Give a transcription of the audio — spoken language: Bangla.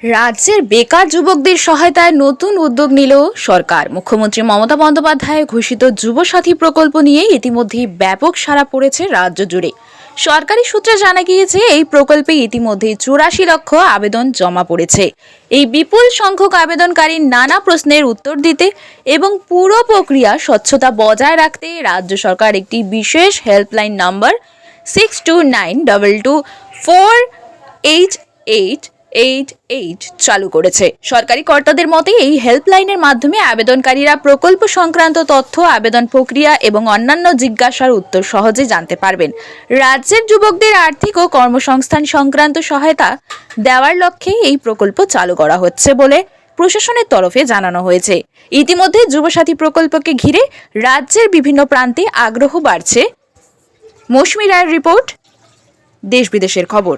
রাজ্যের বেকার যুবকদের সহায়তায় নতুন উদ্যোগ নিল সরকার। মুখ্যমন্ত্রী মমতা বন্দ্যোপাধ্যায় ঘোষিত যুবসাথী প্রকল্প নিয়ে ইতিমধ্যেই ব্যাপক সাড়া পড়েছে রাজ্য জুড়ে। সরকারি সূত্রে জানা গিয়েছে, এই প্রকল্পে ইতিমধ্যেই 84 লক্ষ আবেদন জমা পড়েছে। এই বিপুল সংখ্যক আবেদনকারীর নানা প্রশ্নের উত্তর দিতে এবং পুরো প্রক্রিয়া স্বচ্ছতা বজায় রাখতে রাজ্য সরকার একটি বিশেষ হেল্পলাইন নাম্বার 6292224888 চালু করেছে। সরকারি কর্তাদের মতে, এই হেল্পলাইনের মাধ্যমে আবেদনকারীরা প্রকল্প সংক্রান্ত তথ্য, আবেদন প্রক্রিয়া এবং অন্যান্য জিজ্ঞাসার উত্তর সহজে জানতে পারবেন। রাজ্যের যুবকদের আর্থিক ও কর্মসংস্থান সংক্রান্ত সহায়তা দেওয়ার লক্ষ্যে এই প্রকল্প চালু করা হচ্ছে বলে প্রশাসনের তরফে জানানো হয়েছে। ইতিমধ্যে যুবসাথী প্রকল্পকে ঘিরে রাজ্যের বিভিন্ন প্রান্তে আগ্রহ বাড়ছে। মৌসুমী রায়ের রিপোর্ট, দেশ বিদেশের খবর।